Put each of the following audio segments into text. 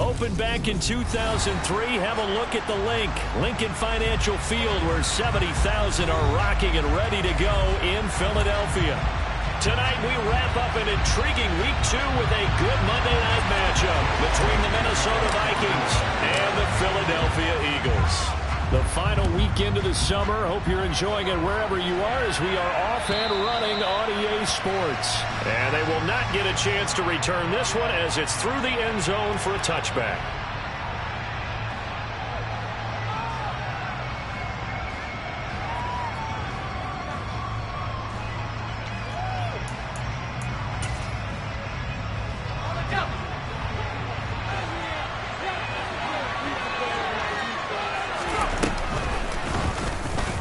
Opened back in 2003, have a look at the Lincoln Financial Field, where 70,000 are rocking and ready to go in Philadelphia. Tonight we wrap up an intriguing Week 2 with a good Monday night matchup between the Minnesota Vikings and the Philadelphia Eagles. The final weekend of the summer. Hope you're enjoying it wherever you are, as we are off and running on EA Sports. And they will not get a chance to return this one, as it's through the end zone for a touchback.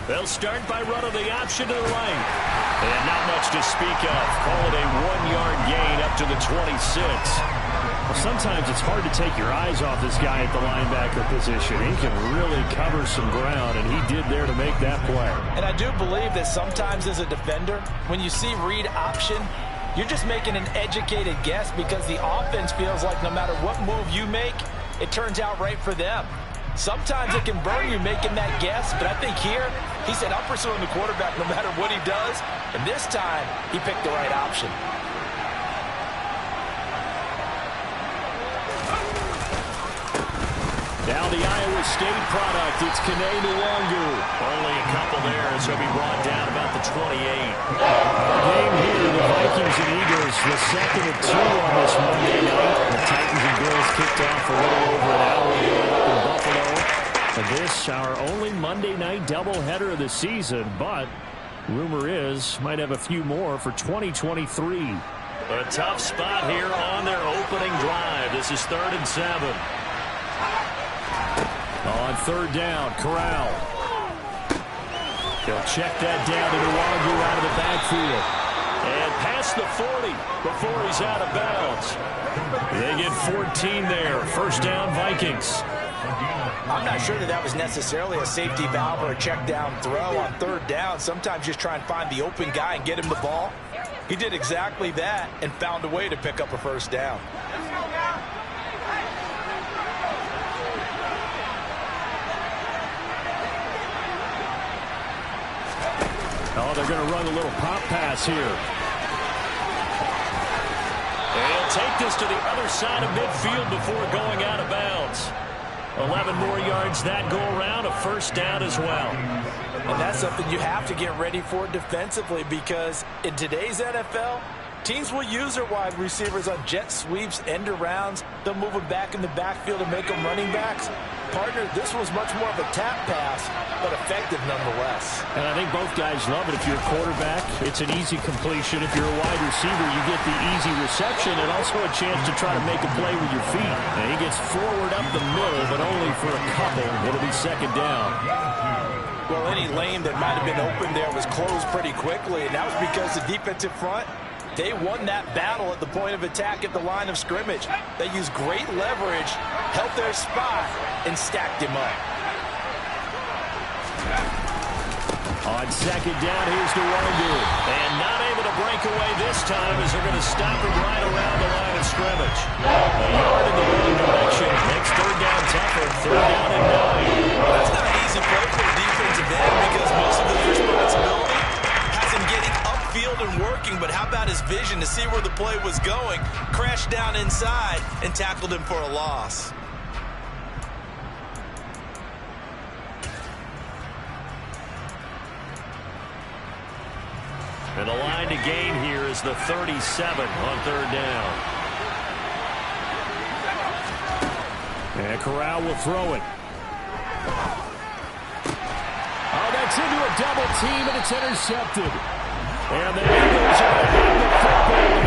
They'll start by running the option to the right. And not much to speak of. Call it a 1-yard gain up to the 26. Well, sometimes it's hard to take your eyes off this guy at the linebacker position. He can really cover some ground, and he did there to make that play. And I do believe that sometimes as a defender, when you see read option, you're just making an educated guess because the offense feels like no matter what move you make, it turns out right for them. Sometimes it can burn you making that guess, but I think here, he said, I'm pursuing the quarterback no matter what he does, and this time, he picked the right option. Now the Iowa State product, it's Kene Nwangu. Only a couple there, so he'll be brought down about the 28. Our game here, the Vikings and Eagles, the second of 2 on this Monday night. The Titans and Bills kicked off a little over an hour ago up in Buffalo. And this, our only Monday night doubleheader of the season, but rumor is might have a few more for 2023. A tough spot here on their opening drive. This is 3rd and 7. On 3rd down, Corral. He'll check that down to Nwangu out of the backfield. And past the 40 before he's out of bounds. They get 14 there. 1st down, Vikings. I'm not sure that was necessarily a safety valve or a check down throw on 3rd down. Sometimes just try and find the open guy and get him the ball. He did exactly that and found a way to pick up a 1st down. Oh, they're going to run a little pop pass here. And he'll take this to the other side of midfield before going out of bounds. 11 more yards that go around, a 1st down as well. And that's something you have to get ready for defensively, because in today's NFL, teams will use their wide receivers on jet sweeps, end arounds. They'll move them back in the backfield and make them running backs. Partner, this was much more of a tap pass, but effective nonetheless. And I think both guys love it. If you're a quarterback, it's an easy completion. If you're a wide receiver, you get the easy reception and also a chance to try to make a play with your feet. And he gets forward up the middle, but only for a couple. It'll be 2nd down. Well, any lane that might have been open there was closed pretty quickly, and that was because the defensive front, they won that battle at the point of attack at the line of scrimmage. They used great leverage, held their spot, and stacked him up. On 2nd down, here's Nwangu. And not able to break away this time, as they're going to stop him right around the line of scrimmage. A yard in the wrong direction. Makes 3rd down tougher. 3rd down and 9. Well, that's not an easy play for the defensive end, because most of his responsibility has him getting upfield and working, but how about his vision to see where the play was going, crashed down inside, and tackled him for a loss. And the line to gain here is the 37 on 3rd down. And Corral will throw it. Oh, that's into a double team, and it's intercepted. And the Eagles are ahead of the football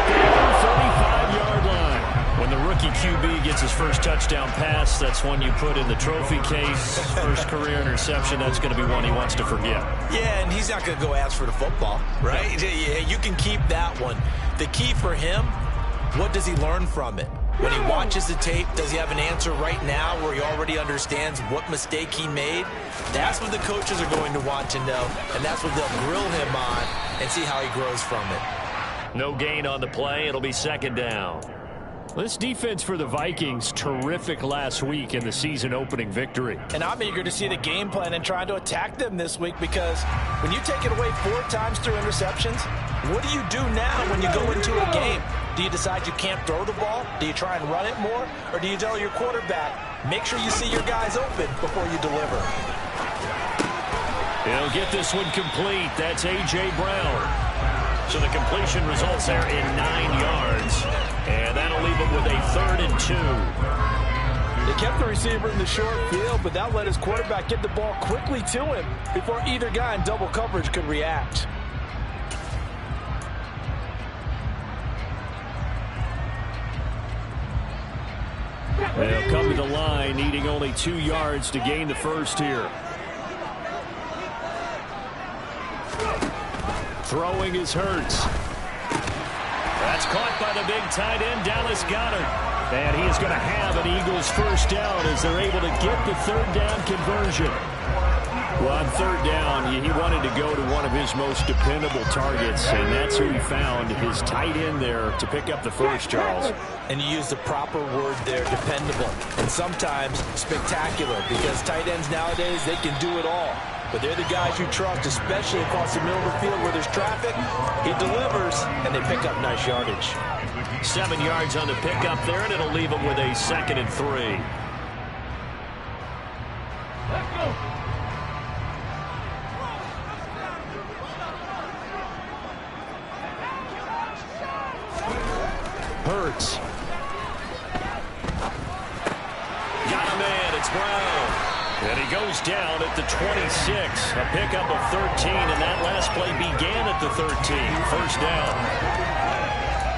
here at the 35-yard line. When the rookie QB gets his first touchdown pass, that's one you put in the trophy case. First career interception, that's going to be one he wants to forget. Yeah, and he's not going to go ask for the football, right? Yeah, you can keep that one. The key for him, what does he learn from it? When he watches the tape, does he have an answer right now where he already understands what mistake he made? That's what the coaches are going to want to know, and that's what they'll grill him on and see how he grows from it. No gain on the play. It'll be 2nd down. This defense for the Vikings, terrific last week in the season-opening victory. And I'm eager to see the game plan and trying to attack them this week, because when you take it away 4 times through interceptions, what do you do now when you go into a game? Do you decide you can't throw the ball? Do you try and run it more? Or do you tell your quarterback, make sure you see your guys open before you deliver? He'll get this one complete. That's A.J. Brown. So the completion results there in 9 yards. And that'll leave him with a 3rd and 2. They kept the receiver in the short field, but that let his quarterback get the ball quickly to him before either guy in double coverage could react. They'll come to the line, needing only 2 yards to gain the first here. Throwing is Hurts. That's caught by the big tight end, Dallas Goedert. And he is going to have an Eagles first down as they're able to get the 3rd down conversion. Well, on 3rd down, he wanted to go to one of his most dependable targets, and that's who he found, his tight end there, to pick up the first, Charles. And you use the proper word there, dependable, and sometimes spectacular, because tight ends nowadays, they can do it all. But they're the guys you trust, especially across the middle of the field where there's traffic. He delivers, and they pick up nice yardage. 7 yards on the pickup there, and it'll leave him with a 2nd and 3. Let's go. Hurts. Got a man, it's Brown. And he goes down at the 26. A pickup of 13, and that last play began at the 13. First down.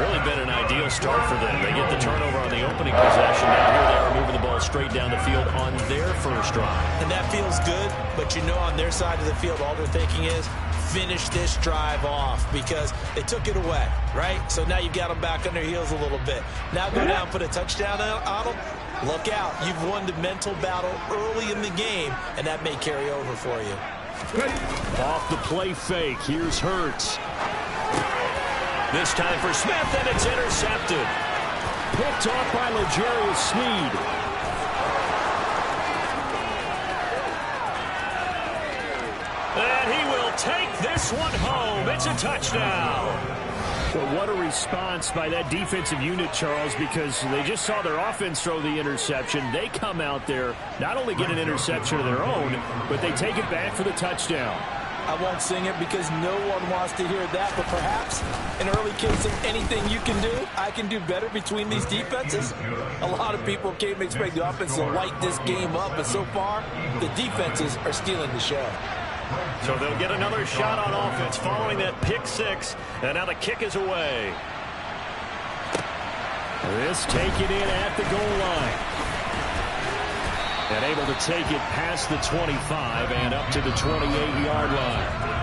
Really been an ideal start for them. They get the turnover on the opening possession. Now here they are moving the ball straight down the field on their first drive. And that feels good, but you know on their side of the field, all they're thinking is, finish this drive off, because they took it away, right? So now you've got them back on their heels a little bit. Now go down and put a touchdown on them. Look out. You've won the mental battle early in the game, and that may carry over for you. Off the play fake. Here's Hurts. This time for Smith, and it's intercepted. Picked off by L'Jarius Sneed. And he will take this one home. It's a touchdown. Well, what a response by that defensive unit, Charles, because they just saw their offense throw the interception. They come out there, not only get an interception of their own, but they take it back for the touchdown. I won't sing it because no one wants to hear that, but perhaps an early case of anything you can do, I can do better between these defenses. A lot of people came to expect the offense to light this game up, but so far, the defenses are stealing the show. So they'll get another shot on offense following that pick 6, and now the kick is away. This taken in at the goal line. And able to take it past the 25 and up to the 28-yard line.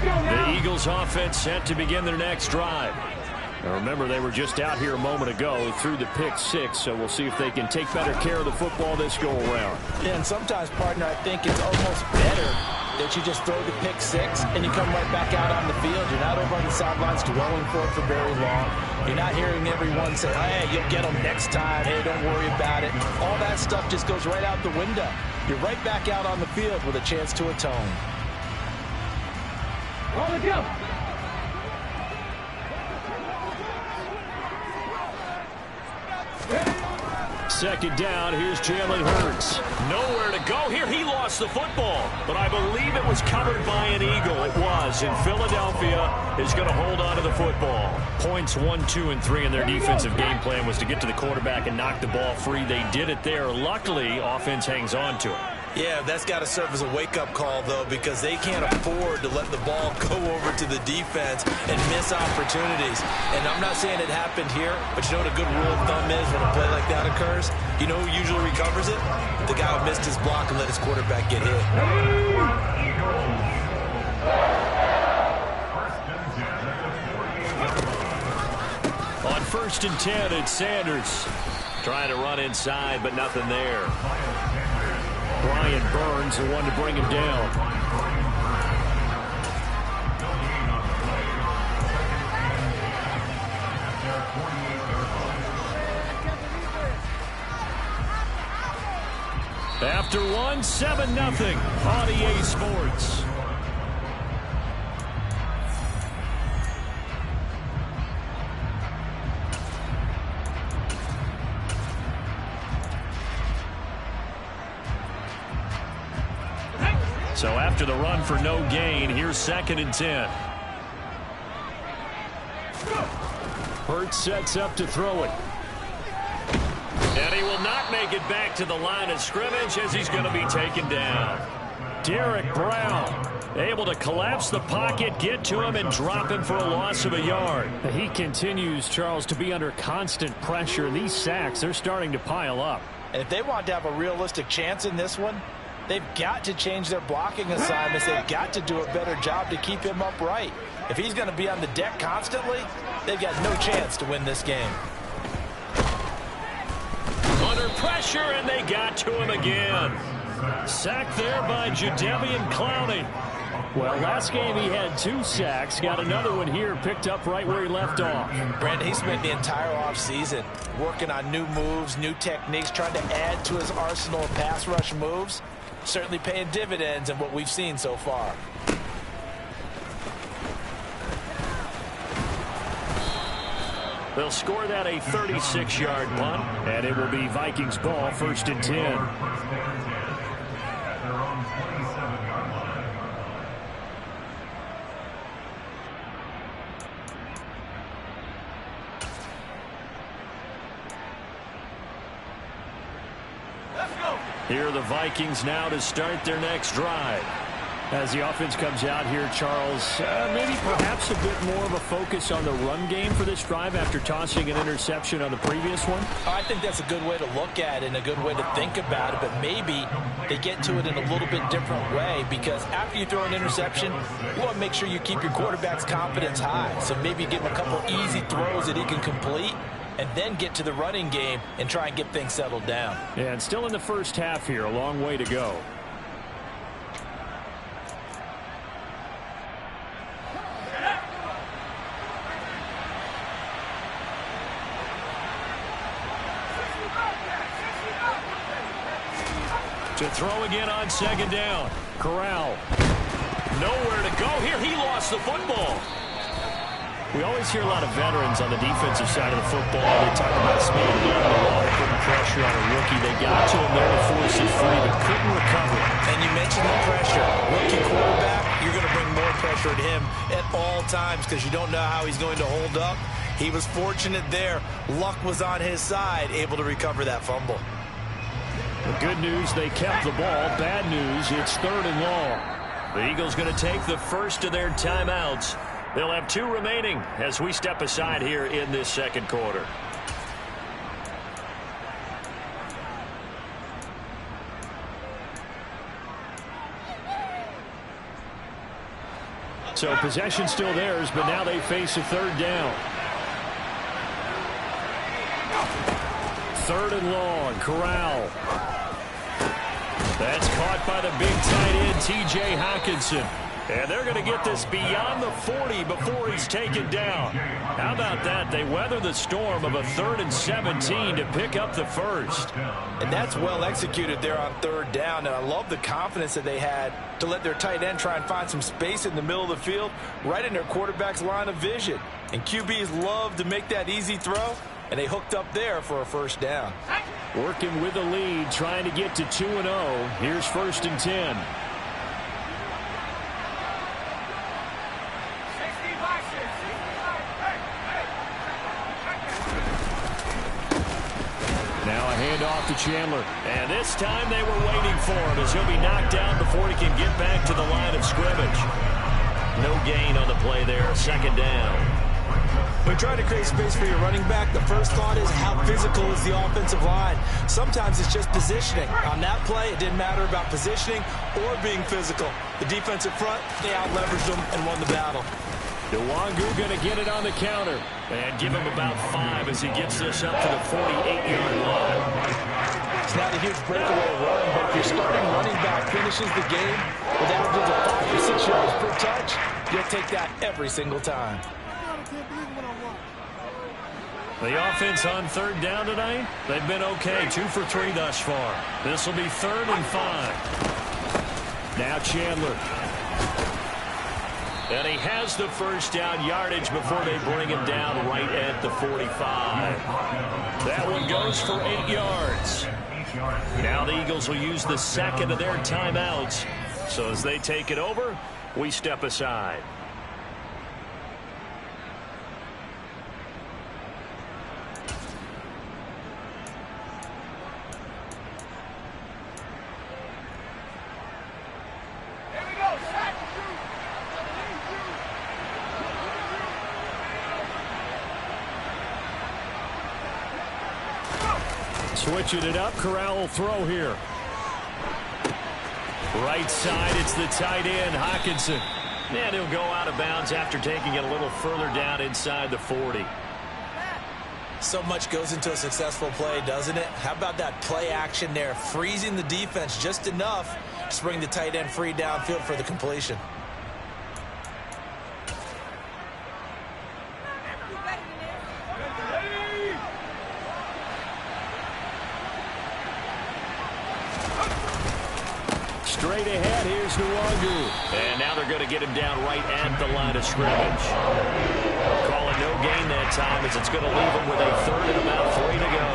The Eagles offense set to begin their next drive. Now remember, they were just out here a moment ago through the pick 6, so we'll see if they can take better care of the football this go-around. Yeah, and sometimes, partner, I think it's almost better that you just throw the pick 6 and you come right back out on the field. You're not over on the sidelines dwelling for it for very long. You're not hearing everyone say, hey, you'll get them next time. Hey, don't worry about it. All that stuff just goes right out the window. You're right back out on the field with a chance to atone. On the jump. Second down, here's Jalen Hurts. Nowhere to go here. He lost the football, but I believe it was covered by an Eagle. It was, and Philadelphia is going to hold on to the football. Points 1, 2, and 3 in their defensive game plan was to get to the quarterback and knock the ball free. They did it there. Luckily, offense hangs on to it. Yeah, that's got to serve as a wake-up call, though, because they can't afford to let the ball go over to the defense and miss opportunities. And I'm not saying it happened here, but you know what a good rule of thumb is when a play like that occurs? You know who usually recovers it? The guy who missed his block and let his quarterback get hit. On 1st and 10, it's Sanders. Trying to run inside, but nothing there. Brian Burns, the one to bring him down. After one, 7-0 on EA Sports. So after the run for no gain, here's 2nd and 10. Hurts sets up to throw it. And he will not make it back to the line of scrimmage as he's going to be taken down. Derek Brown able to collapse the pocket, get to him, and drop him for a loss of a yard. He continues, Charles, to be under constant pressure. These sacks, they're starting to pile up. And if they want to have a realistic chance in this one, they've got to change their blocking assignments. They've got to do a better job to keep him upright. If he's going to be on the deck constantly, they've got no chance to win this game. Under pressure, and they got to him again. Sacked there by Jadeveon Clowney. Well, last game he had 2 sacks. Got another one here, picked up right where he left off. Brandon, he spent the entire offseason working on new moves, new techniques, trying to add to his arsenal of pass rush moves. Certainly paying dividends in what we've seen so far. They'll score that a 36-yard punt, and it will be Vikings ball, 1st and 10. Here are the Vikings now to start their next drive. As the offense comes out here, Charles, maybe perhaps a bit more of a focus on the run game for this drive after tossing an interception on the previous one? I think that's a good way to look at it and a good way to think about it, but maybe they get to it in a little bit different way, because after you throw an interception, you want to make sure you keep your quarterback's confidence high. So maybe give him a couple easy throws that he can complete, and then get to the running game and try and get things settled down. Yeah, and still in the first half here, a long way to go. To throw again on 2nd down. Corral. Nowhere to go here. He lost the football. We always hear a lot of veterans on the defensive side of the football. They talk about speed and the wall, putting pressure on a rookie. They got to him there to force it free, but couldn't recover. And you mentioned the pressure. Rookie quarterback, you're going to bring more pressure at him at all times because you don't know how he's going to hold up. He was fortunate there. Luck was on his side, able to recover that fumble. The good news, they kept the ball. Bad news, it's 3rd and long. The Eagles going to take the first of their timeouts. They'll have 2 remaining as we step aside here in this 2nd quarter. So possession still theirs, but now they face a 3rd down. 3rd and long. Corral. That's caught by the big tight end, T.J. Hockenson. And they're going to get this beyond the 40 before he's taken down. How about that? They weather the storm of a 3rd and 17 to pick up the first. And that's well executed there on 3rd down. And I love the confidence that they had to let their tight end try and find some space in the middle of the field, right in their quarterback's line of vision. And QBs love to make that easy throw, and they hooked up there for a 1st down. Working with the lead, trying to get to 2-0. Here's 1st and 10. Now a handoff to with Chandler. And this time they were waiting for him as he'll be knocked down before he can get back to the line of scrimmage. No gain on the play there, second down. When you try to create space for your running back, the first thought is how physical is the offensive line. Sometimes it's just positioning. On that play, it didn't matter about positioning or being physical. The defensive front, they out-leveraged them and won the battle. Nwangu going to get it on the counter and give him about 5 as he gets this up to the 48-yard line. It's not a huge breakaway run, but if your starting running back finishes the game with averages of 5 or 6 yards per touch, you'll take that every single time. The offense on third down tonight, they've been okay. 2 for 3 thus far. This will be 3rd and 5. Now Chandler. And he has the first down yardage before they bring him down right at the 45. That one goes for 8 yards. Now the Eagles will use the second of their timeouts. So as they take it over, we step aside. Switching it up, Corral will throw here. Right side, it's the tight end, Hockenson. And he'll go out of bounds after taking it a little further down inside the 40. So much goes into a successful play, doesn't it? How about that play action there, freezing the defense just enough to bring the tight end free downfield for the completion. Straight ahead, here's Nwangu. And now they're going to get him down right at the line of scrimmage. Calling no gain that time as it's going to leave him with a 3rd and about 3 to go.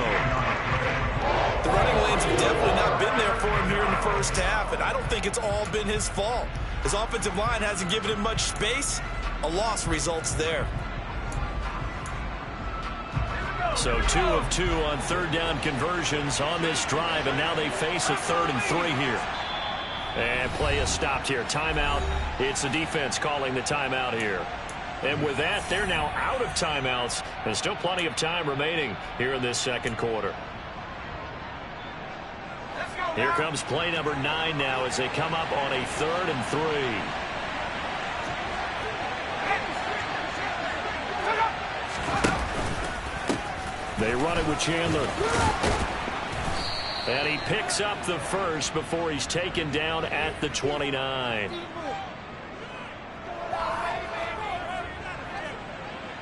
The running lanes have definitely not been there for him here in the first half, and I don't think it's all been his fault. His offensive line hasn't given him much space. A loss results there. So 2 of 2 on third down conversions on this drive, and now they face a 3rd and 3 here. And play is stopped here. Timeout. It's the defense calling the timeout here. And with that, they're now out of timeouts. There's still plenty of time remaining here in this second quarter. Here comes play number 9 now as they come up on a 3rd and 3. They run it with Chandler. And he picks up the first before he's taken down at the 29.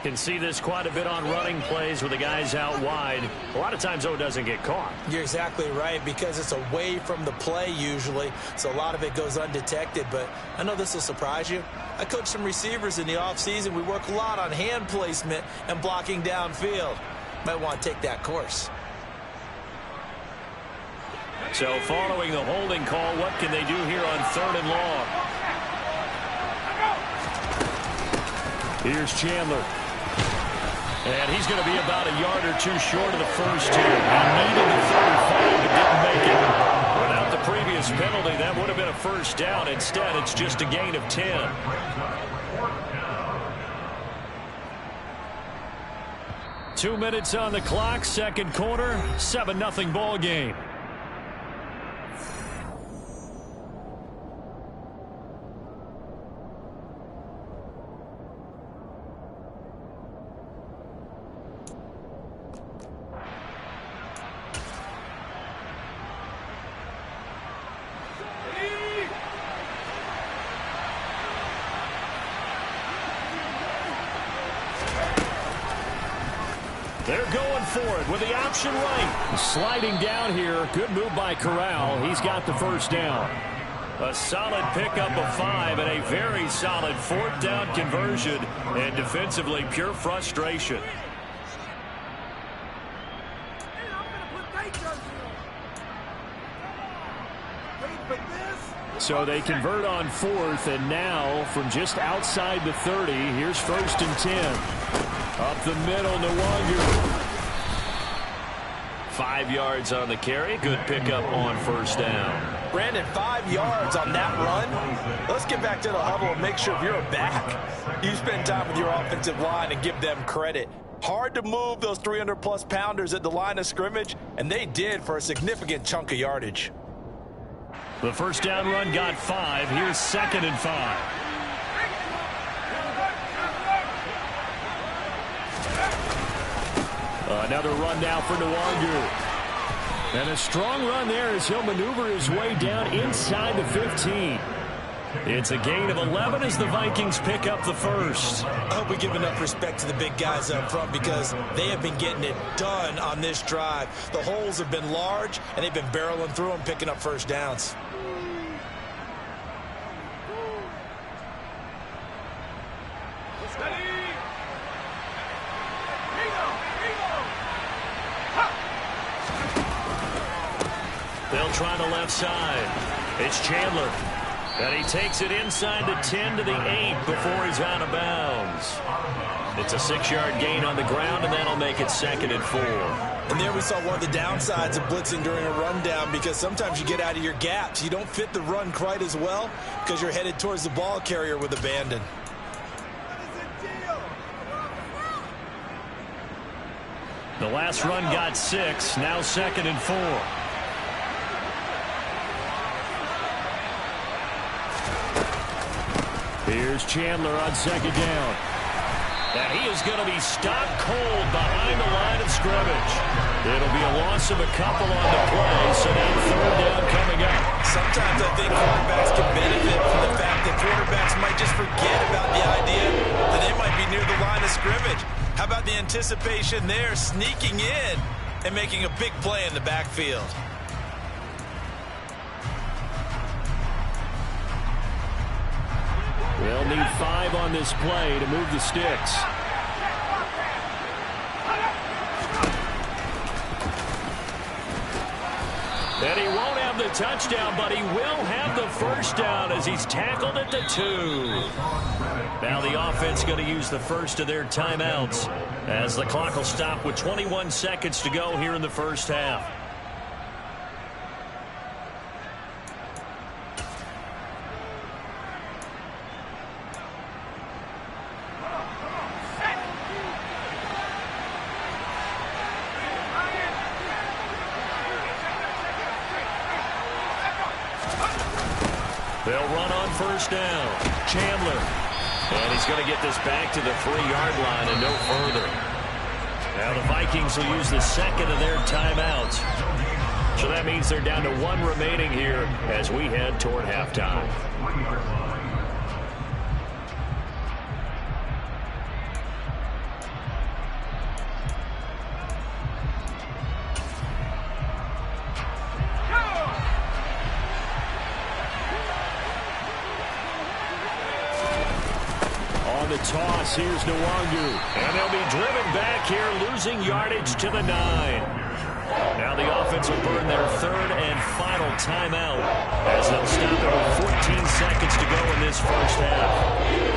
Can see this quite a bit on running plays with the guys out wide. A lot of times, though, it doesn't get caught. You're exactly right, because it's away from the play usually, so a lot of it goes undetected. But I know this will surprise you. I coach some receivers in the offseason. We work a lot on hand placement and blocking downfield. Might want to take that course. So following the holding call, what can they do here on 3rd and long? Here's Chandler. And he's going to be about a yard or 2 short of the first here. He needed the 35, but didn't make it. Without the previous penalty, that would have been a first down. Instead, it's just a gain of 10. Two minutes on the clock, second quarter, 7-0 ball game. They're going for it with the option right. Sliding down here. Good move by Corral. He's got the first down. A solid pickup of 5 and a very solid 4th down conversion. And defensively, pure frustration. So they convert on 4th, and now from just outside the 30, here's 1st and 10. Up the middle, Nwangu. 5 yards on the carry. Good pickup on first down. Brandon, 5 yards on that run. Let's get back to the huddle and make sure if you're a back, you spend time with your offensive line and give them credit. Hard to move those 300-plus pounders at the line of scrimmage, and they did for a significant chunk of yardage. The first down run got 5. Here's 2nd and 5. Another run now for Nwangu. And a strong run there as he'll maneuver his way down inside the 15. It's a gain of 11 as the Vikings pick up the first. I hope we give enough respect to the big guys up front because they have been getting it done on this drive. The holes have been large, and they've been barreling through them, picking up first downs. They'll try the left side. It's Chandler. And he takes it inside the 10 to the 8 before he's out of bounds. It's a 6-yard gain on the ground, and that'll make it 2nd and 4. And there we saw one of the downsides of blitzing during a rundown because sometimes you get out of your gaps. You don't fit the run quite as well because you're headed towards the ball carrier with abandon. The last run got 6. Now 2nd and 4. Here's Chandler on 2nd down. And he is going to be stopped cold behind the line of scrimmage. It'll be a loss of a couple on the play, so now 3rd down coming up. Sometimes I think quarterbacks can benefit from the fact that quarterbacks might just forget about the idea that they might be near the line of scrimmage. How about the anticipation there, sneaking in and making a big play in the backfield? They'll need 5 on this play to move the sticks. And he won't have the touchdown, but he will have the first down as he's tackled at the 2. Now the offense going to use the first of their timeouts as the clock will stop with 21 seconds to go here in the first half. They'll run on first down. Chandler. And he's going to get this back to the 3-yard line and no further. Now the Vikings will use the 2nd of their timeouts. So that means they're down to 1 remaining here as we head toward halftime. The toss, here's Nwangu. And they'll be driven back here, losing yardage to the 9. Now the offense will burn their 3rd and final timeout as they'll stop it with 14 seconds to go in this first half.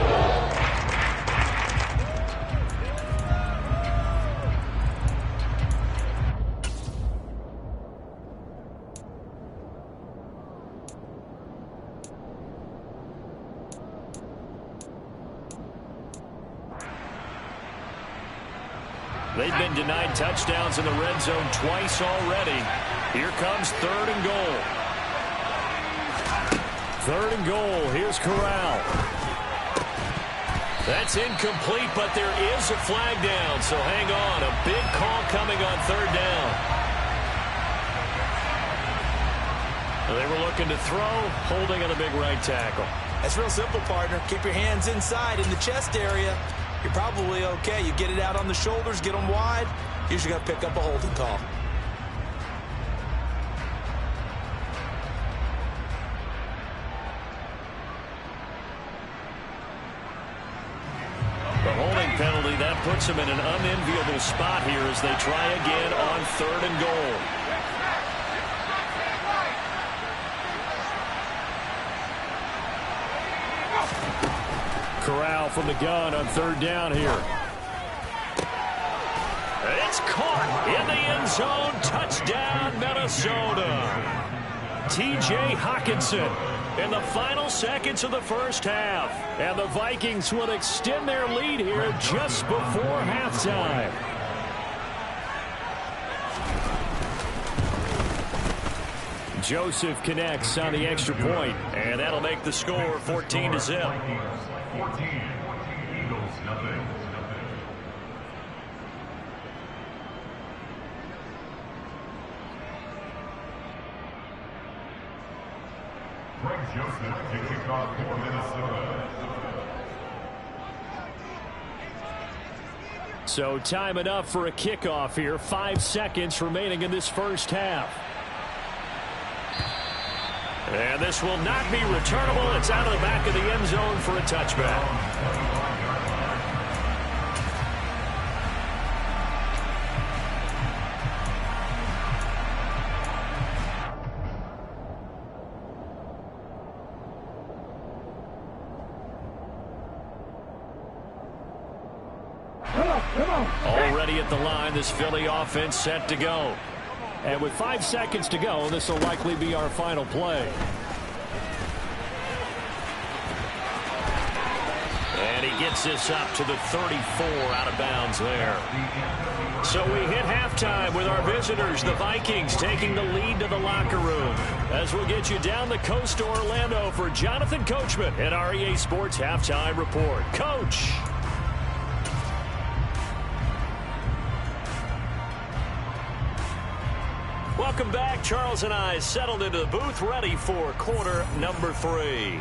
They've been denied touchdowns in the red zone twice already. Here comes 3rd and goal. 3rd and goal. Here's Corral. That's incomplete, but there is a flag down, so hang on. A big call coming on 3rd down. They were looking to throw, holding on a big right tackle. That's real simple, partner. Keep your hands inside in the chest area. You're probably okay. You get it out on the shoulders, get them wide. Usually going to pick up a holding call. The holding penalty, that puts them in an unenviable spot here as they try again on 3rd and goal. Corral from the gun on 3rd down here. It's caught in the end zone. Touchdown, Minnesota. T.J. Hockenson in the final seconds of the first half. And the Vikings will extend their lead here just before halftime. Joseph connects on the extra point, and that'll make the score 14-0. 14, Eagles nothing. Greg Joseph to kick off for Minnesota. So time enough for a kickoff here. 5 seconds remaining in this first half. And this will not be returnable. It's out of the back of the end zone for a touchback. Already at the line, this Philly offense set to go. And with 5 seconds to go, this will likely be our final play. And he gets this up to the 34, out of bounds there. So we hit halftime with our visitors, the Vikings, taking the lead to the locker room. As we'll get you down the coast to Orlando for Jonathan Coachman at our EA Sports Halftime Report. Coach. Welcome back. Charles and I settled into the booth, ready for quarter number 3.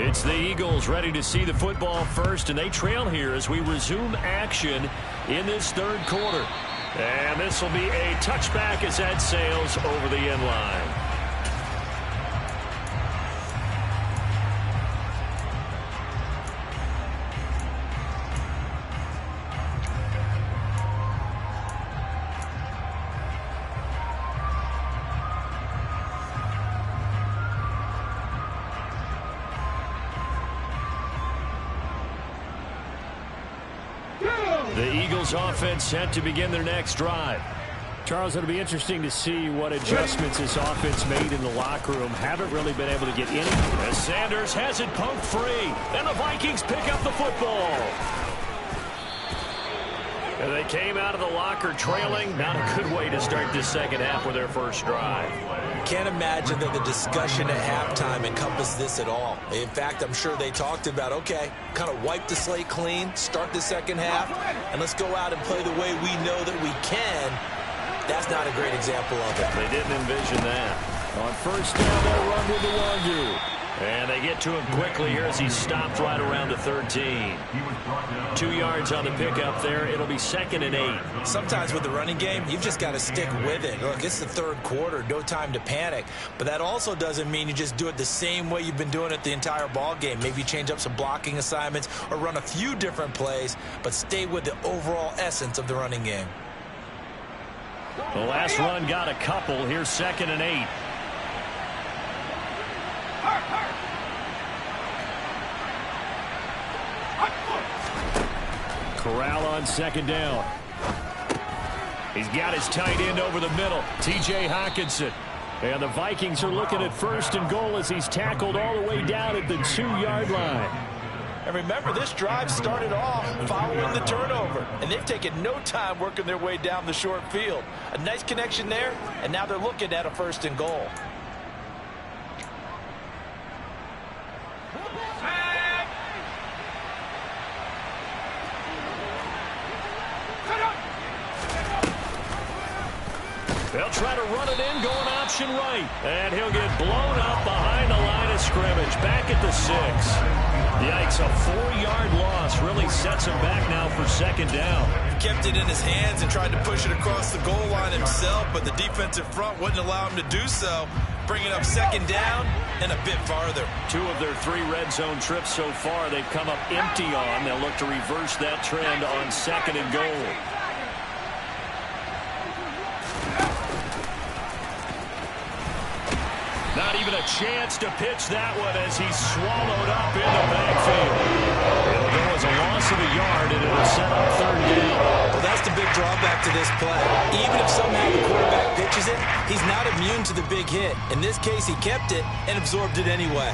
It's the Eagles ready to see the football first, and they trail here as we resume action in this third quarter. And this will be a touchback as that sails over the end line. The Eagles offense set to begin their next drive. Charles, it'll be interesting to see what adjustments this offense made in the locker room. Haven't really been able to get any. As Sanders has it poked free, and the Vikings pick up the football. And they came out of the locker trailing. Not a good way to start this second half with their first drive. Can't imagine that the discussion at halftime encompassed this at all. In fact, I'm sure they talked about, okay, kind of wipe the slate clean, start the second half, and let's go out and play the way we know that we can. That's not a great example of it. They didn't envision that. On first down, they'll run with the Wandu. And they get to him quickly here as he stopped right around the 13. 2 yards on the pickup there. It'll be 2nd and 8. Sometimes with the running game, you've just got to stick with it. Look, it's the third quarter. No time to panic. But that also doesn't mean you just do it the same way you've been doing it the entire ball game. Maybe change up some blocking assignments or run a few different plays, but stay with the overall essence of the running game. The last run got a couple. Here's 2nd and 8. Corral on 2nd down. He's got his tight end over the middle, T.J. Hockenson. And the Vikings are looking at 1st and goal as he's tackled all the way down at the 2-yard line. And remember, this drive started off following the turnover, and they've taken no time working their way down the short field. A nice connection there, and now they're looking at a 1st and goal. They'll try to run it in, going option right. And he'll get blown up behind the line of scrimmage. Back at the 6. Yikes, a 4-yard loss really sets him back now for 2nd down. He kept it in his hands and tried to push it across the goal line himself, but the defensive front wouldn't allow him to do so. Bringing up 2nd down and a bit farther. 2 of their 3 red zone trips so far they've come up empty on. They'll look to reverse that trend on 2nd and goal. Not even a chance to pitch that one as he's swallowed up in the backfield. It'll go as a loss of a yard, and it'll set up third down. Well, that's the big drawback to this play. Even if somehow the quarterback pitches it, he's not immune to the big hit. In this case, he kept it and absorbed it anyway.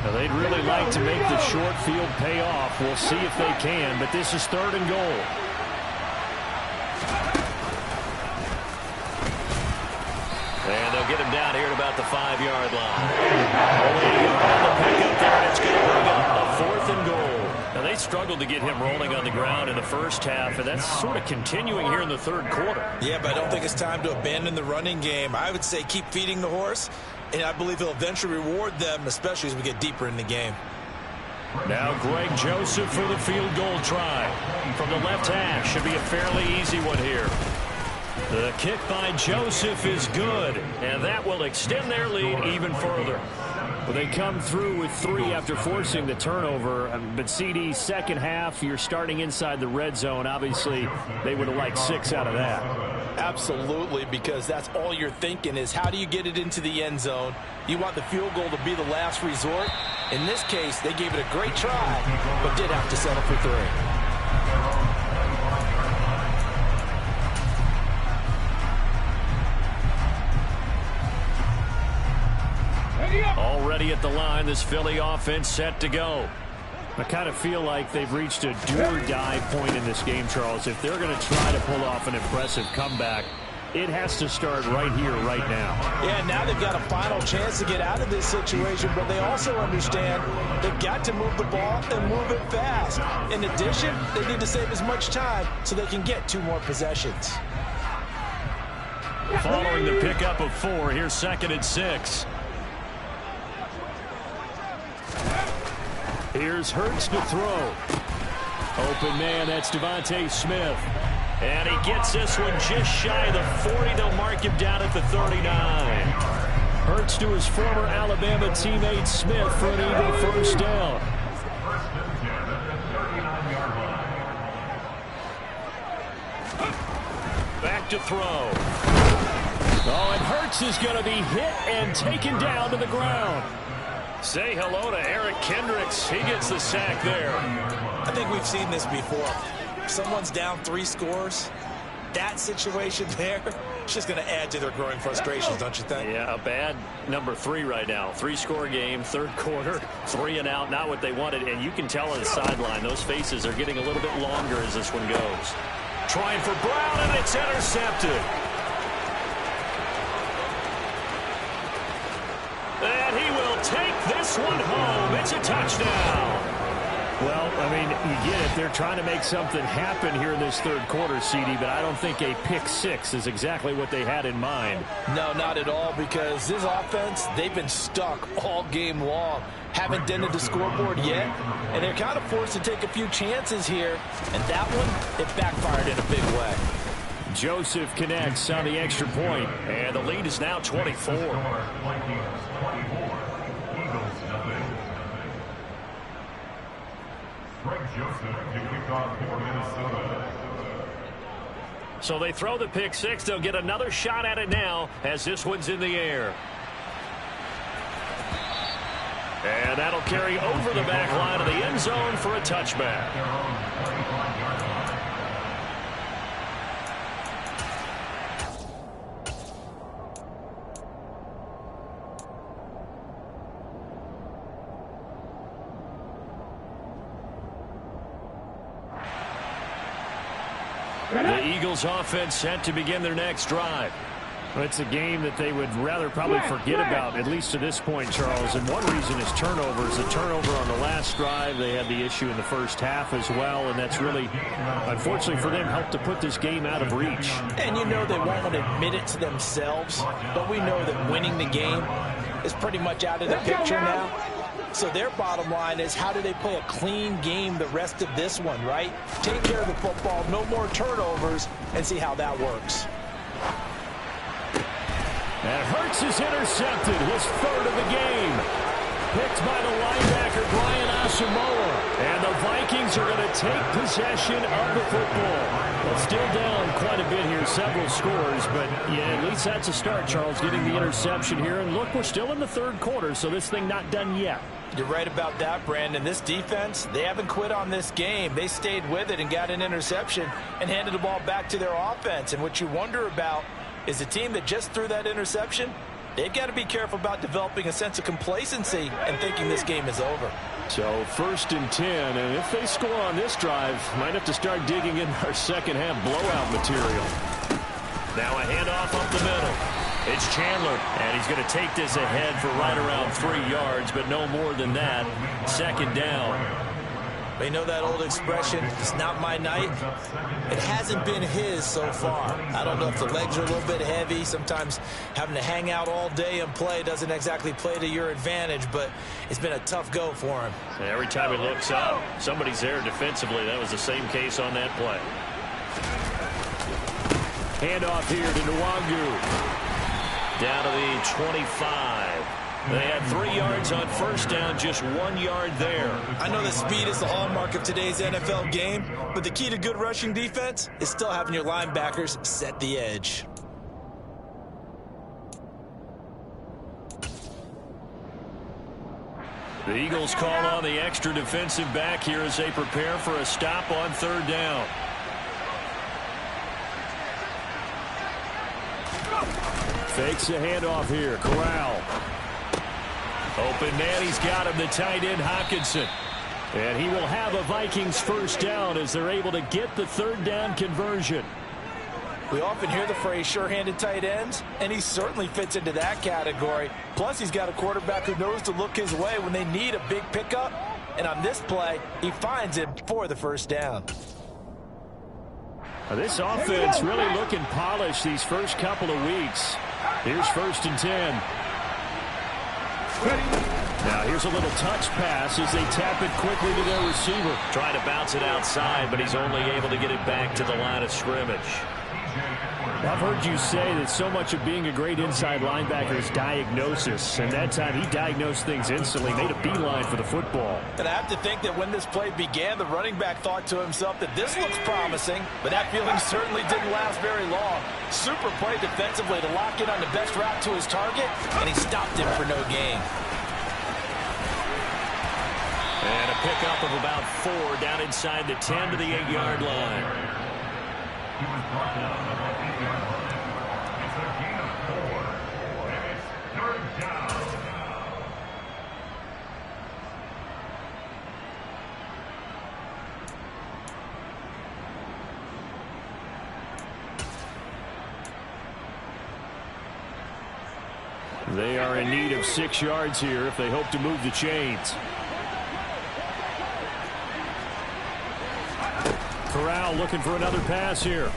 They'd really like to make the short field pay off. We'll see if they can, but this is third and goal. And they'll get him down here at about the 5-yard line. Only a yard on the pickup there, and it's going to bring up a fourth and goal. Now, they struggled to get him rolling on the ground in the first half, and that's sort of continuing here in the third quarter. Yeah, but I don't think it's time to abandon the running game. I would say keep feeding the horse, and I believe he'll eventually reward them, especially as we get deeper in the game. Now Greg Joseph for the field goal try. From the left hash, should be a fairly easy one here. The kick by Joseph is good, and that will extend their lead even further. Well, they come through with 3 after forcing the turnover. But CD, second half, you're starting inside the red zone. Obviously, they would have liked 6 out of that. Absolutely, because that's all you're thinking is how do you get it into the end zone? You want the field goal to be the last resort. In this case, they gave it a great try, but did have to settle for 3. Already at the line, this Philly offense set to go. I kind of feel like they've reached a do-or-die point in this game, Charles. If they're going to try to pull off an impressive comeback, it has to start right here, right now. Yeah, now they've got a final chance to get out of this situation, but they also understand they've got to move the ball and move it fast. In addition, they need to save as much time so they can get 2 more possessions. Following the pickup of 4, here's 2nd and 6. Here's Hurts to throw. Open man, that's Devontae Smith. And he gets this one just shy of the 40. They'll mark him down at the 39. Hurts to his former Alabama teammate Smith for an Eagle first down. Back to throw. Oh, and Hurts is going to be hit and taken down to the ground. Say hello to Eric Kendricks. He gets the sack there. I think we've seen this before. Someone's down 3 scores. That situation there, it's just going to add to their growing frustrations, don't you think? Yeah, a bad number 3 right now. 3-score game, third quarter, 3 and out, not what they wanted. And you can tell on the sideline, those faces are getting a little bit longer as this one goes. Trying for Brown, and it's intercepted. And he will take this one home. It's a touchdown. Well, I mean, you get it. They're trying to make something happen here in this third quarter, CD, but I don't think a pick 6 is exactly what they had in mind. No, not at all, because this offense, they've been stuck all game long. Haven't dented the scoreboard yet, and they're kind of forced to take a few chances here, and that one, it backfired in a big way. Joseph connects on the extra point, and the lead is now 24. Greg Joseph to kick off for Minnesota. So they throw the pick 6. They'll get another shot at it now as this one's in the air. And that'll carry over the back line of the end zone for a touchback. The Eagles offense set to begin their next drive. Well, it's a game that they would rather probably forget about, at least to this point, Charles. And one reason is turnovers. The turnover on the last drive, they had the issue in the first half as well, and that's really, unfortunately for them, helped to put this game out of reach. And you know they won't admit it to themselves, but we know that winning the game is pretty much out of the picture now. So their bottom line is, how do they play a clean game the rest of this one, right? Take care of the football, no more turnovers, and see how that works. And Hurts is intercepted, his third of the game. picked by the linebacker, Brian Asamoah. And the Vikings are going to take possession of the football. Well, still down quite a bit here, several scores, but yeah, at least that's a start, Charles, getting the interception here. And look, we're still in the third quarter, so this thing not done yet. You're right about that, Brandon. This defense, they haven't quit on this game. They stayed with it and got an interception and handed the ball back to their offense. And what you wonder about is the team that just threw that interception, they've got to be careful about developing a sense of complacency and thinking this game is over. So 1st and 10, and if they score on this drive, might have to start digging in our second half blowout material. Now a handoff up the middle. It's Chandler, and he's going to take this ahead for right around 3 yards, but no more than that. 2nd down. You know that old expression, it's not my night? It hasn't been his so far. I don't know if the legs are a little bit heavy. Sometimes having to hang out all day and play doesn't exactly play to your advantage, but it's been a tough go for him. And every time he looks up, somebody's there defensively. That was the same case on that play. Handoff here to Nwangu. Down to the 25. They had 3 yards on 1st down, just 1 yard there. I know that speed is the hallmark of today's NFL game, but the key to good rushing defense is still having your linebackers set the edge. The Eagles call on the extra defensive back here as they prepare for a stop on 3rd down. Fakes the handoff here. Corral. Open man, he's got him, the tight end Hockenson. And he will have a Vikings 1st down as they're able to get the 3rd down conversion. We often hear the phrase sure-handed tight ends, and he certainly fits into that category. Plus, he's got a quarterback who knows to look his way when they need a big pickup. And on this play, he finds it for the 1st down. This offense really looking polished these first couple of weeks. Here's 1st and 10. Now here's a little touch pass as they tap it quickly to their receiver. Trying to bounce it outside, but he's only able to get it back to the line of scrimmage. I've heard you say that so much of being a great inside linebacker is diagnosis, and that time he diagnosed things instantly, made a beeline for the football. And I have to think that when this play began, the running back thought to himself that this looks promising, but that feeling certainly didn't last very long. Super play defensively to lock in on the best route to his target, and he stopped him for no gain. And a pickup of about 4 down inside the 10 to the 8-yard line. He was brought down on the 8-yard line. It's a gain of 4, and it's 3rd down. They are in need of 6 yards here if they hope to move the chains. Corral looking for another pass here.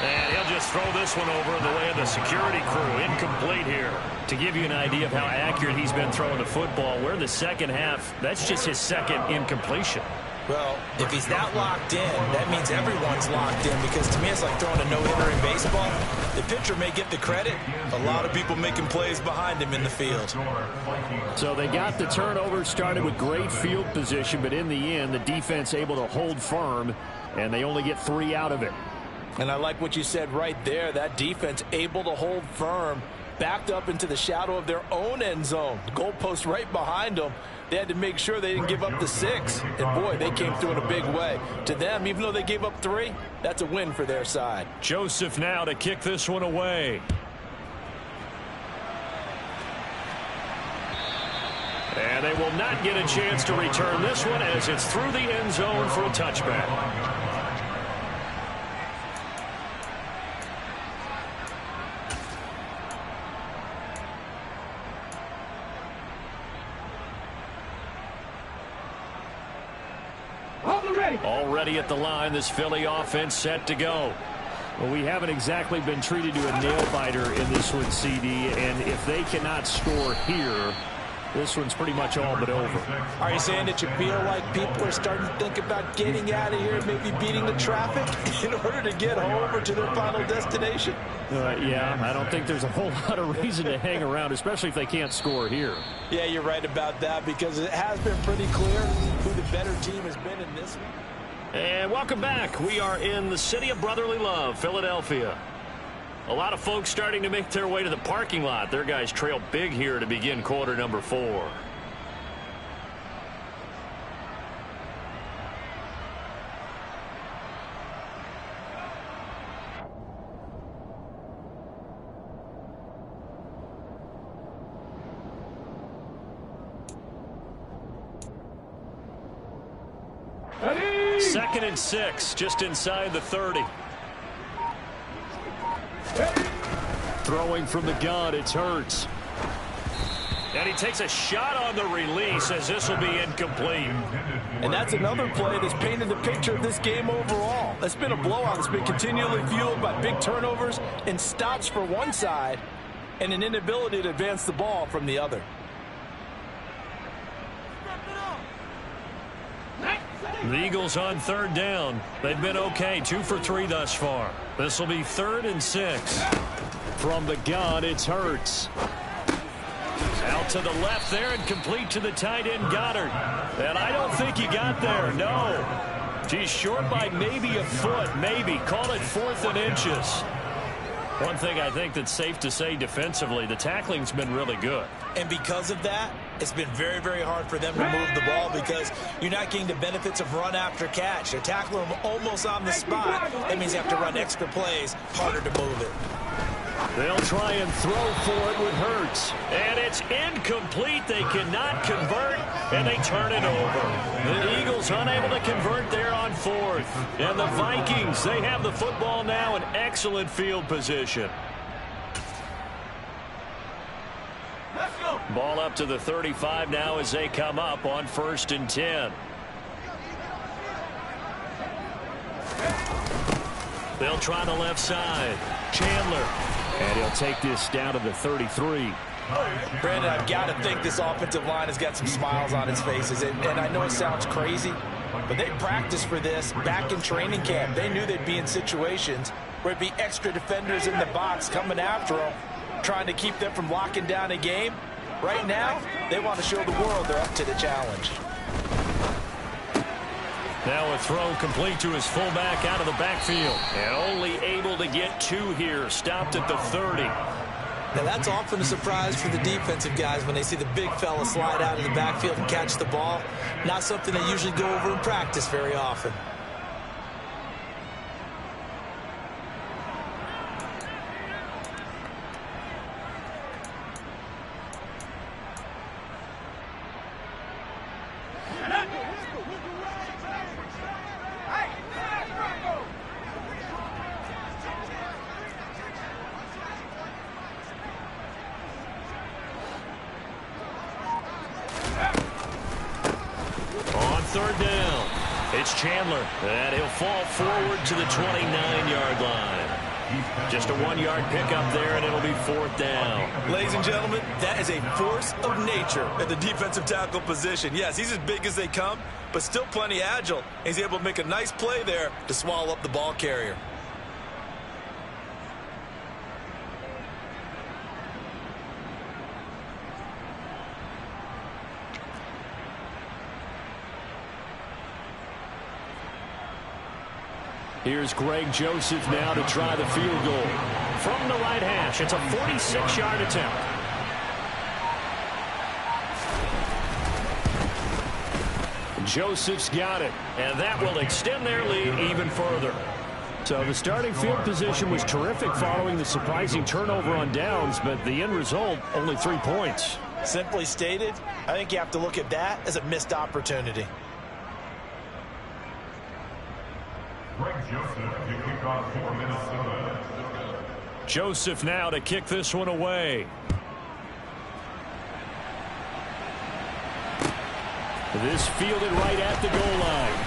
And he'll just throw this one over in the way of the security crew. Incomplete here. To give you an idea of how accurate he's been throwing the football, we're in the second half. That's just his 2nd incompletion. Well, if he's that locked in, that means everyone's locked in, because to me it's like throwing a no-hitter in baseball. The pitcher may get the credit. A lot of people making plays behind him in the field. So they got the turnover, started with great field position, but in the end, the defense able to hold firm, and they only get 3 out of it. And I like what you said right there. That defense able to hold firm, backed up into the shadow of their own end zone. The goalpost right behind them. They had to make sure they didn't give up the 6. And, boy, they came through in a big way. To them, even though they gave up 3, that's a win for their side. Joseph now to kick this one away. And they will not get a chance to return this one as it's through the end zone for a touchback. Already at the line, this Philly offense set to go. Well, we haven't exactly been treated to a nail-biter in this one, CD, and if they cannot score here, this one's pretty much all but over. Are you saying that you feel like people are starting to think about getting out of here, maybe beating the traffic in order to get home or to their final destination? Yeah, I don't think there's a whole lot of reason to hang around, especially if they can't score here. Yeah, you're right about that, because it has been pretty clear who the better team has been in this one. And welcome back. We are in the city of brotherly love, Philadelphia. A lot of folks starting to make their way to the parking lot. Their guys trail big here to begin quarter number 4. Second and 6, just inside the 30. Throwing from the gun, it's Hurts. And he takes a shot on the release as this will be incomplete. And that's another play that's painted the picture of this game overall. It's been a blowout that's been continually fueled by big turnovers and stops for one side and an inability to advance the ball from the other. The Eagles on third down. They've been okay, 2 for 3 thus far. This will be 3rd and 6. From the gun, it's Hurts. Out to the left there and complete to the tight end, Goddard. And I don't think he got there, no. He's short by maybe a foot, maybe. Call it 4th and inches. One thing I think that's safe to say defensively, the tackling's been really good. And because of that, it's been very, very hard for them to move the ball because you're not getting the benefits of run after catch. They're tackling them almost on the spot. That means you have to run extra plays, harder to move it. They'll try and throw for it with Hurts. And it's incomplete. They cannot convert, and they turn it over. The Eagles unable to convert there on 4th. And the Vikings, they have the football now in excellent field position. Ball up to the 35 now as they come up on 1st and 10. They'll try the left side. Chandler. And he'll take this down to the 33. Brandon, I've got to think this offensive line has got some smiles on its faces. And I know it sounds crazy, but they practiced for this back in training camp. They knew they'd be in situations where it'd be extra defenders in the box coming after them, trying to keep them from locking down a game. Right now, they want to show the world they're up to the challenge. Now a throw complete to his fullback out of the backfield. And only able to get 2 here. Stopped at the 30. Now that's often a surprise for the defensive guys when they see the big fella slide out of the backfield and catch the ball. Not something they usually go over in practice very often. Third down. It's Chandler, and he'll fall forward to the 29-yard line. Just a 1-yard pickup there, and it'll be 4th down. Ladies and gentlemen, that is a force of nature at the defensive tackle position. Yes, he's as big as they come, but still plenty agile. He's able to make a nice play there to swallow up the ball carrier. Here's Greg Joseph now to try the field goal. From the right hash, it's a 46-yard attempt. Joseph's got it, and that will extend their lead even further. So the starting field position was terrific following the surprising turnover on downs, but the end result, only 3 points. Simply stated, I think you have to look at that as a missed opportunity. Greg Joseph to kick off for Minnesota. Joseph now to kick this one away. This fielded right at the goal line.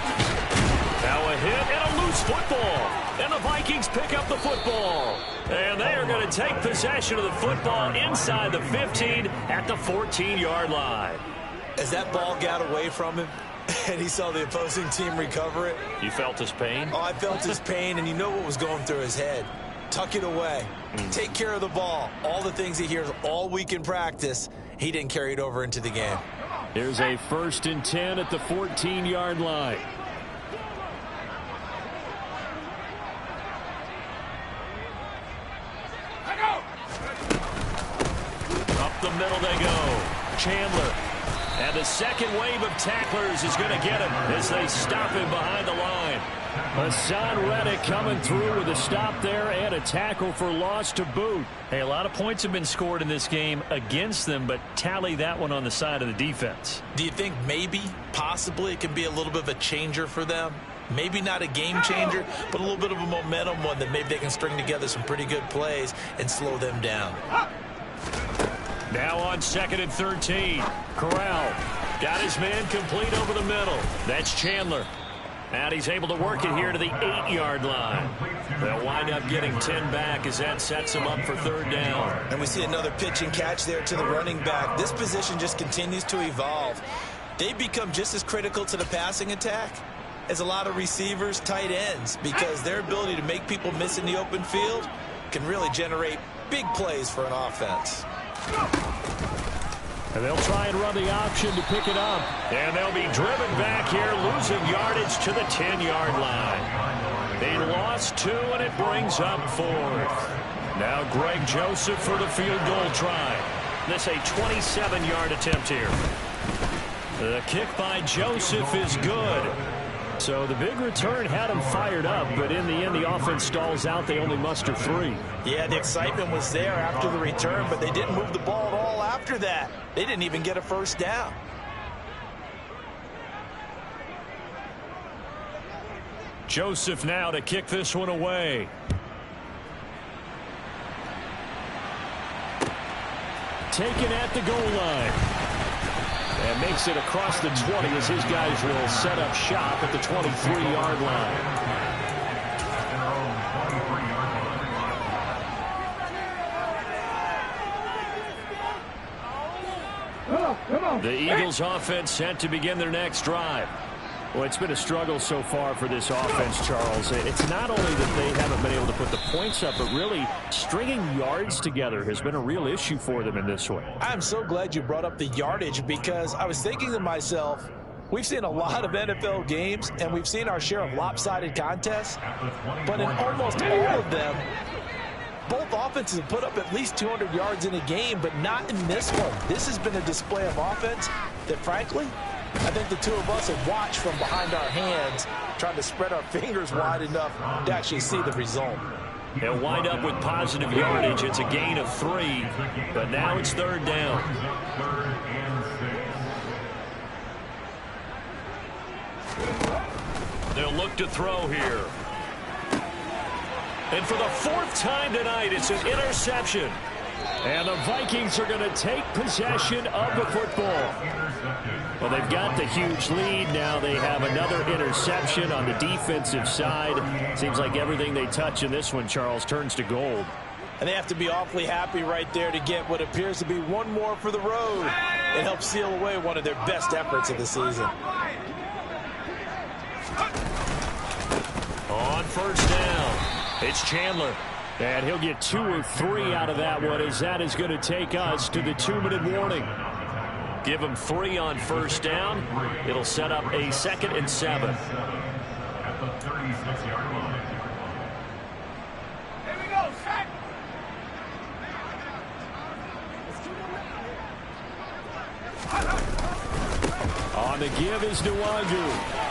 Now a hit and a loose football. And the Vikings pick up the football. And they are going to take possession of the football inside the 15 at the 14-yard line. As that ball got away from him and he saw the opposing team recover it. You felt his pain? Oh, I felt his pain, and you know what was going through his head. Tuck it away. Take care of the ball. All the things he hears all week in practice, he didn't carry it over into the game. Here's a 1st and 10 at the 14-yard line. Up the middle they go. Chandler. And the second wave of tacklers is going to get him as they stop him behind the line. Hassan Reddick coming through with a stop there and a tackle for loss to boot. Hey, a lot of points have been scored in this game against them, but tally that one on the side of the defense. Do you think maybe, possibly, it can be a little bit of a changer for them? Maybe not a game changer, but a little bit of a momentum one that maybe they can string together some pretty good plays and slow them down. Now on 2nd and 13. Corral got his man complete over the middle. That's Chandler. And he's able to work it here to the 8-yard line. They'll wind up getting 10 back as that sets them up for 3rd down. And we see another pitch and catch there to the running back. This position just continues to evolve. They become just as critical to the passing attack as a lot of receivers, tight ends, because their ability to make people miss in the open field can really generate big plays for an offense. And they'll try and run the option to pick it up. And they'll be driven back here, losing yardage to the 10-yard line. They lost 2, and it brings up 4th. Now Greg Joseph for the field goal try. This a 27-yard attempt here. The kick by Joseph is good. So the big return had him fired up, but in the end, the offense stalls out. They only muster 3. Yeah, the excitement was there after the return, but they didn't move the ball at all after that. They didn't even get a 1st down. Joseph now to kick this one away. Taken at the goal line. And makes it across the 20 as his guys will set up shop at the 23-yard line. The Eagles offense set to begin their next drive. Well, it's been a struggle so far for this offense, Charles. It's not only that they haven't been able to put the points up, but really stringing yards together has been a real issue for them in this one. I'm so glad you brought up the yardage, because I was thinking to myself, we've seen a lot of NFL games, and we've seen our share of lopsided contests, but in almost all of them, both offenses have put up at least 200 yards in a game, but not in this one. This has been a display of offense that, frankly, I think the two of us have watched from behind our hands, trying to spread our fingers wide enough to actually see the result. They'll wind up with positive yardage. It's a gain of 3, but now it's 3rd down. They'll look to throw here. And for the 4th time tonight, it's an interception. And the Vikings are going to take possession of the football. Well, they've got the huge lead. Now they have another interception on the defensive side. Seems like everything they touch in this one, Charles, turns to gold. And they have to be awfully happy right there to get what appears to be one more for the road. It helps seal away one of their best efforts of the season. On 1st down, it's Chandler. And he'll get 2 or 3 out of that one, as that is going to take us to the 2-minute warning. Give him 3 on 1st down. It'll set up a 2nd and 7. At the 36-yard line. Here we go, set. On the give is Nwangu.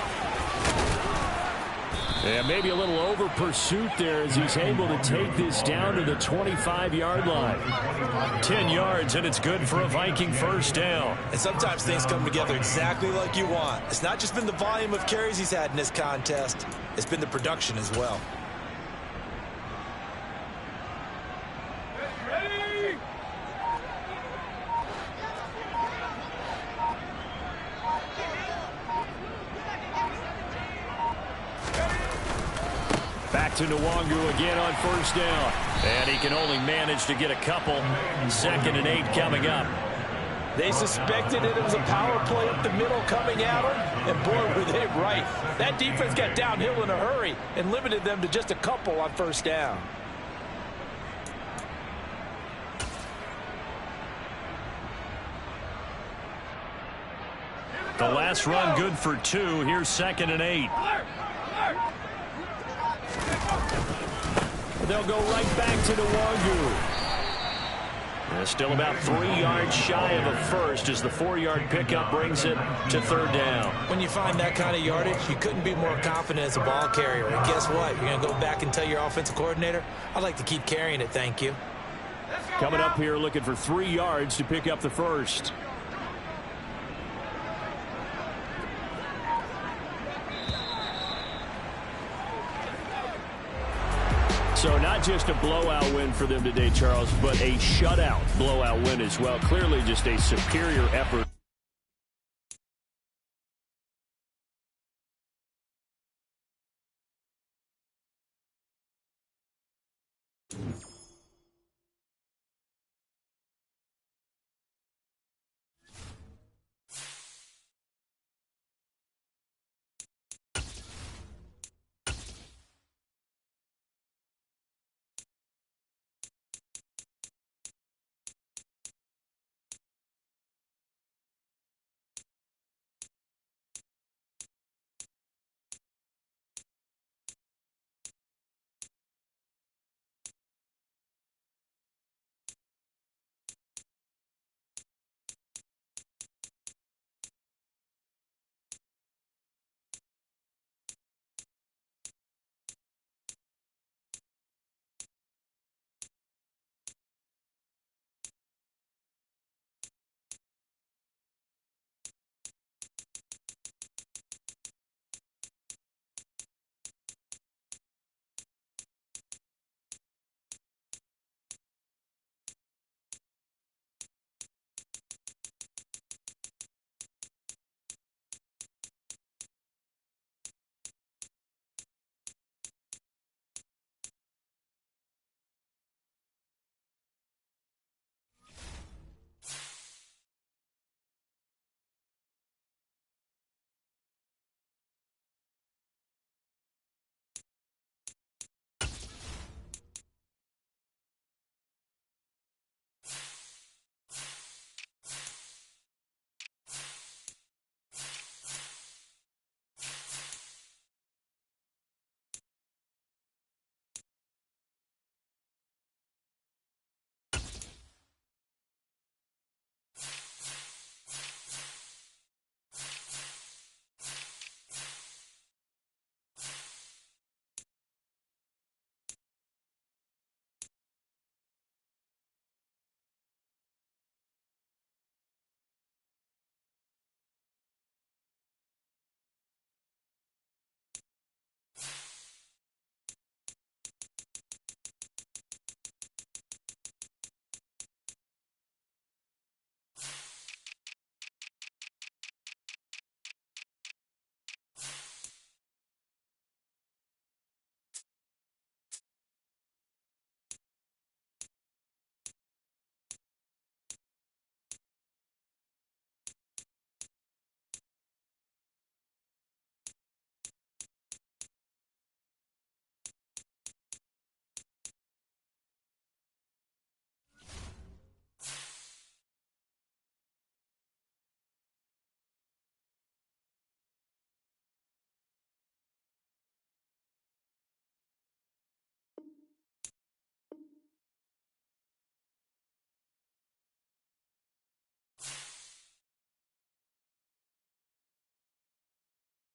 And maybe a little over pursuit there as he's able to take this down to the 25-yard line. 10 yards, and it's good for a Viking 1st down. And sometimes things come together exactly like you want. It's not just been the volume of carries he's had in this contest. It's been the production as well. Ready? to Nwangu again on first down. And he can only manage to get a couple. 2nd and 8 coming up. They suspected it was a power play up the middle coming at them, and boy, were they right. That defense got downhill in a hurry and limited them to just a couple on first down. The last run good for 2. Here's 2nd and 8. They'll go right back to Nwangu. Still about 3 yards shy of a first as the 4-yard pickup brings it to 3rd down. When you find that kind of yardage, you couldn't be more confident as a ball carrier. And guess what? You're going to go back and tell your offensive coordinator, I'd like to keep carrying it, thank you. Coming up here looking for 3 yards to pick up the first. So not just a blowout win for them today, Charles, but a shutout blowout win as well. Clearly just a superior effort.